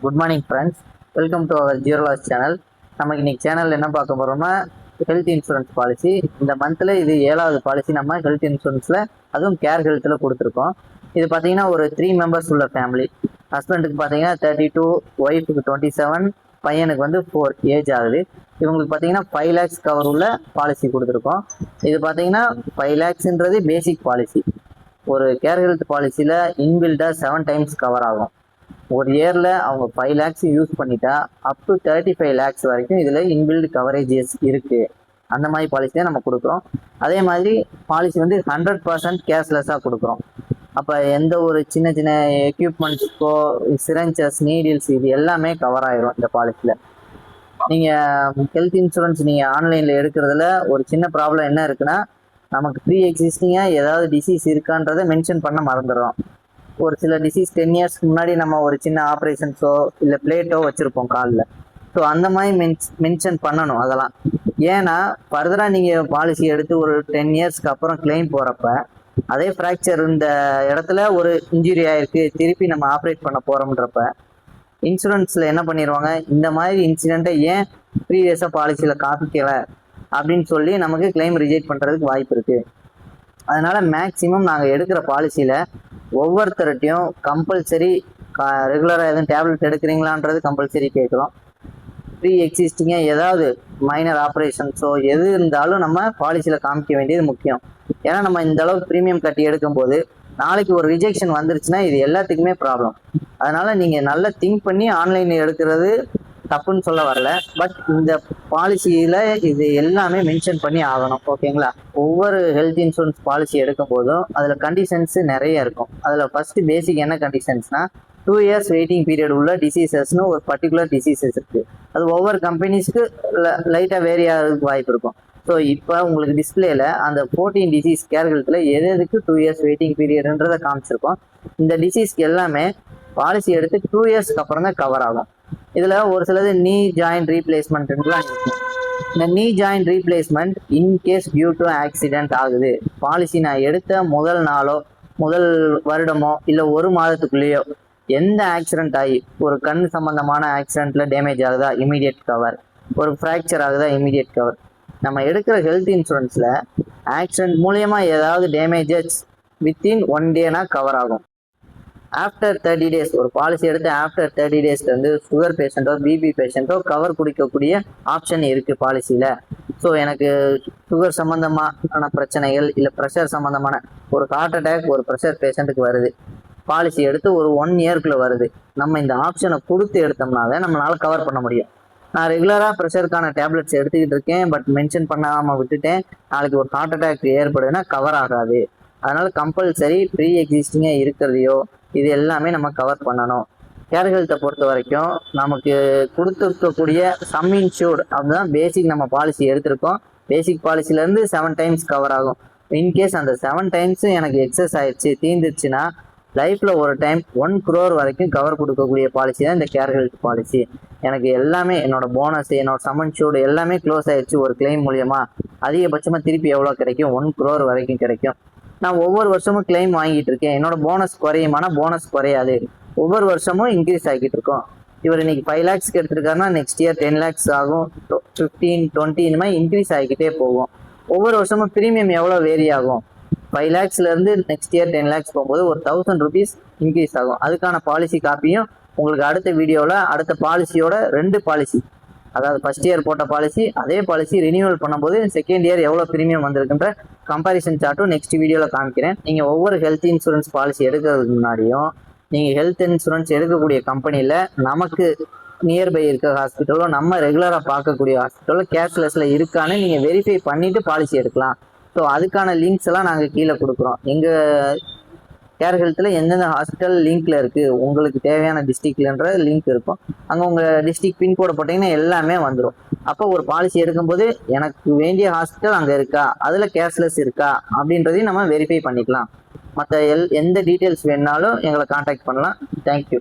Good morning friends, welcome to our zero loss channel. நமக்கு இன்னைக்கு சேனலில் என்ன பார்க்க போகிறோம்னா ஹெல்த் இன்சூரன்ஸ் பாலிசி. இந்த மந்தில் இது 7வது பாலிசி நம்ம ஹெல்த் இன்சூரன்ஸில், அதுவும் கேர் ஹெல்த்தில் கொடுத்துருக்கோம். இது பார்த்தீங்கன்னா ஒரு 3 மெம்பர்ஸ் உள்ள ஃபேமிலி. ஹஸ்பண்டுக்கு பார்த்தீங்கன்னா 32, ஒய்ஃபுக்கு 27, பையனுக்கு வந்து 4 ஏஜ் ஆகுது. இவங்களுக்கு பார்த்தீங்கன்னா 5 lakhs கவர் உள்ள பாலிசி கொடுத்துருக்கோம். இது பார்த்தீங்கன்னா 5 lakhsன்றது பேசிக் பாலிசி. ஒரு கேர் ஹெல்த் பாலிசியில் இன்பில்டாக 7 times கவர் ஆகும். ஒரு இயரில் அவங்க 5 lakhs யூஸ் பண்ணிட்டா அப் டு 35 lakhs வரைக்கும் இதில் இன்பில்டு கவரேஜஸ் இருக்குது. அந்த மாதிரி பாலிசி தான் நம்ம கொடுக்குறோம். அதே மாதிரி பாலிசி வந்து 100% கேஷ்லெஸ்ஸாக கொடுக்குறோம். அப்போ எந்த ஒரு சின்ன சின்ன எக்யூப்மெண்ட்ஸ்க்கோ, சிரஞ்சஸ், நீடில்ஸ் இது எல்லாமே கவர் ஆயிரும் இந்த பாலிசியில். நீங்கள் ஹெல்த் இன்சூரன்ஸ் நீங்கள் ஆன்லைனில் எடுக்கிறதுல ஒரு சின்ன ப்ராப்ளம் என்ன இருக்குன்னா, நமக்கு ப்ரீ எக்ஸிஸ்டிங்காக ஏதாவது டிசீஸ் இருக்கான்றதை மென்ஷன் பண்ண மறந்துடுறோம். ஒரு சில டிசீஸ் 10 இயர்ஸ்க்கு முன்னாடி நம்ம ஒரு சின்ன ஆப்ரேஷன்ஸோ இல்லை பிளேட்டோ வச்சுருப்போம் காலில். ஸோ அந்த மாதிரி மென்ஷன் பண்ணணும் அதெல்லாம். ஏன்னா ஃபர்தராக நீங்கள் பாலிசி எடுத்து ஒரு 10 இயர்ஸ்க்கு அப்புறம் கிளைம் போகிறப்ப அதே ஃப்ராக்சர் இந்த இடத்துல ஒரு இன்ஜுரி ஆயிருக்கு, திருப்பி நம்ம ஆப்ரேட் பண்ண போகிறோம்ன்றப்ப இன்சூரன்ஸில் என்ன பண்ணிடுவாங்க, இந்த மாதிரி இன்சிடெண்ட்டை ஏன் ப்ரீவியஸாக பாலிசியில் காமிக்கல அப்படின்னு சொல்லி நமக்கு கிளைம் ரிஜெக்ட் பண்ணுறதுக்கு வாய்ப்பு இருக்குது. அதனால் மேக்ஸிமம் நாங்கள் எடுக்கிற பாலிசியில் ஒவ்வொருத்தர்கிட்டையும் கம்பல்சரி ரெகுலராக எதுவும் டேப்லெட் எடுக்கிறீங்களான்றது கம்பல்சரி கேட்குறோம். ப்ரீ எக்ஸிஸ்டிங்காக ஏதாவது மைனர் ஆப்ரேஷன்ஸோ எது இருந்தாலும் நம்ம பாலிசியில் காமிக்க வேண்டியது முக்கியம். ஏன்னா நம்ம இந்த அளவுக்கு ப்ரீமியம் கட்டி எடுக்கும்போது நாளைக்கு ஒரு ரிஜெக்ஷன் வந்துருச்சுன்னா இது எல்லாத்துக்குமே ப்ராப்ளம். அதனால் நீங்கள் நல்லா திங்க் பண்ணி ஆன்லைனில் எடுக்கிறது தப்புன்னு சொல்ல வரல. பட் இந்த பாலிசியில் இது எல்லாமே மென்ஷன் பண்ணி ஆகணும். ஓகேங்களா? ஒவ்வொரு ஹெல்த் இன்சூரன்ஸ் பாலிசி எடுக்கும் போதும் அதில் கண்டிஷன்ஸு நிறைய இருக்கும். அதில் ஃபஸ்ட்டு பேசிக் என்ன கண்டிஷன்ஸ்னால், 2 years வெயிட்டிங் பீரியட் உள்ள டிசீசஸ்னு ஒரு பர்டிகுலர் டிசீசஸ் இருக்குது. அது ஒவ்வொரு கம்பெனிஸ்க்கு லைட்டாக வேரி ஆகிறதுக்கு வாய்ப்பு இருக்கும். ஸோ இப்போ உங்களுக்கு டிஸ்பிளேல அந்த 14 டிசீஸ் கேர் ஹெல்த்தில் எதுக்கு 2 years வெயிட்டிங் பீரியடுன்றதை காமிச்சிருக்கோம். இந்த டிசீஸ்க்கு எல்லாமே பாலிசி எடுத்து 2 yearsக்கு அப்புறம் தான் கவர் ஆகும். இதில் ஒரு சிலது நீ ஜாயிண்ட் ரீப்ளேஸ்மெண்ட்லாம் இருக்கும். இந்த knee joint replacement in case due to accident ஆகுது, பாலிசி நான் எடுத்த முதல் நாளோ முதல் வருடமோ இல்லை ஒரு மாதத்துக்குள்ளேயோ எந்த ஆக்சிடென்ட் ஆகி ஒரு கண் சம்பந்தமான ஆக்சிடென்ட்ல டேமேஜ் ஆகுதா, இமீடியட் கவர். ஒரு ஃப்ராக்சர் ஆகுதா, இமீடியட் கவர். நம்ம எடுக்கிற ஹெல்த் இன்சூரன்ஸில் ஆக்சிடென்ட் மூலயமா ஏதாவது டேமேஜஸ் வித்தின் 1 டேனா கவர் ஆகும். ஆஃப்டர் 30 days, ஒரு பாலிசி எடுத்து ஆஃப்டர் 30 daysல வந்து சுகர் பேஷண்ட்டோ பிபி பேஷண்ட்டோ கவர் கொடுக்கக்கூடிய ஆப்ஷன் இருக்குது பாலிசியில். ஸோ எனக்கு சுகர் சம்மந்தமான பிரச்சனைகள் இல்லை ப்ரெஷர் சம்மந்தமான ஒரு ஹார்ட் அட்டாக் ஒரு ப்ரெஷர் பேஷண்ட்டுக்கு வருது, பாலிசி எடுத்து ஒரு 1 yearக்குள்ளே வருது, நம்ம இந்த ஆப்ஷனை கொடுத்து எடுத்தோம்னாவே நம்மளால் கவர் பண்ண முடியும். நான் ரெகுலராக ப்ரெஷருக்கான டேப்லெட்ஸ் எடுத்துக்கிட்டு இருக்கேன், பட் மென்ஷன் பண்ணாமல் விட்டுட்டேன், நாளைக்கு ஒரு ஹார்ட் அட்டாக் ஏற்படுதுன்னா கவர் ஆகாது. அதனால் கம்பல்சரி ப்ரீ எக்ஸிஸ்டிங்காக இருக்கிறதையோ இது எல்லாமே நம்ம கவர் பண்ணணும். கேர் ஹெல்த்தை பொறுத்த வரைக்கும் நமக்கு கொடுத்துருக்கக்கூடிய சம் இன்சூர்டு அப்படிதான் பேசிக் நம்ம பாலிசி எடுத்திருக்கோம். பேசிக் பாலிசிலேருந்து 7 times கவர் ஆகும். இன்கேஸ் அந்த 7 times எனக்கு எக்ஸஸ் ஆயிடுச்சு, தீர்ந்துருச்சுன்னா லைஃப்பில் ஒரு டைம் 1 crore வரைக்கும் கவர் கொடுக்கக்கூடிய பாலிசி தான் இந்த கேர் ஹெல்த் பாலிசி. எனக்கு எல்லாமே என்னோட போனஸ், என்னோட சம் இன்சூர்டு எல்லாமே க்ளோஸ் ஆயிடுச்சு ஒரு கிளைம் மூலியமா, அதிகபட்சமாக திருப்பி எவ்வளோ கிடைக்கும், 1 crore வரைக்கும் கிடைக்கும். நான் ஒவ்வொரு வருஷமும் கிளைம் வாங்கிட்டு இருக்கேன், என்னோட போனஸ் குறையுமானா போனஸ் குறையாது, ஒவ்வொரு வருஷமும் இன்க்ரீஸ் ஆகிட்டு இருக்கோம். இவர் இன்னைக்கு 5 lakhsக்கு எடுத்திருக்காருன்னா நெக்ஸ்ட் இயர் 10 lakhs ஆகும், 15, 20 இந்த மாதிரி இன்க்ரீஸ் ஆகிக்கிட்டே போகும். ஒவ்வொரு வருஷமும் ப்ரீமியம் எவ்வளோ வேரி ஆகும், 5 lakhsலேருந்து நெக்ஸ்ட் இயர் 10 lakhs போகும்போது ஒரு 1000 rupees இன்க்ரீஸ் ஆகும். அதுக்கான பாலிசி காப்பியும் உங்களுக்கு அடுத்த வீடியோவில் அடுத்த பாலிசியோட 2 பாலிசி, அதாவது ஃபர்ஸ்ட் இயர் போட்ட பாலிசி, அதே பாலிசி ரினியூவல் பண்ணும்போது செகண்ட் இயர் எவ்வளோ ப்ரீமியம் வந்திருக்குன்ற கம்பேரிசன் சார்ட்டும் நெக்ஸ்ட் வீடியோவில் காமிக்கிறேன். நீங்கள் ஒவ்வொரு ஹெல்த் இன்சூரன்ஸ் பாலிசி எடுக்கிறதுக்கு முன்னாடியும் நீங்கள் ஹெல்த் இன்சூரன்ஸ் எடுக்கக்கூடிய கம்பெனியில் நமக்கு நியர்பை இருக்க ஹாஸ்பிட்டலோ நம்ம ரெகுலராக பார்க்கக்கூடிய ஹாஸ்பிட்டலோ கேஷ்லெஸில் இருக்கான்னு நீங்கள் வெரிஃபை பண்ணிவிட்டு பாலிசி எடுக்கலாம். ஸோ அதுக்கான லிங்க்ஸ் எல்லாம் நாங்கள் கீழே கொடுக்குறோம். எங்கள் கேர் ஹெல்த்தில் எந்தெந்த ஹாஸ்பிட்டல் லிங்க்ல இருக்குது, உங்களுக்கு தேவையான டிஸ்ட்ரிக்ட்லன்ற லிங்க் இருக்கும். அங்கே உங்கள் டிஸ்ட்ரிக்ட் பின்கோடை போட்டிங்கன்னா எல்லாமே வந்துடும். அப்போ ஒரு பாலிசி எடுக்கும்போது எனக்கு வேண்டிய ஹாஸ்பிட்டல் அங்கே இருக்கா, அதில் கேஷ்லெஸ் இருக்கா அப்படின்றதையும் நம்ம வெரிஃபை பண்ணிக்கலாம். மற்ற எந்த டீட்டெயில்ஸ் வேணுனாலும் எங்களை கான்டாக்ட் பண்ணலாம். தேங்க்யூ.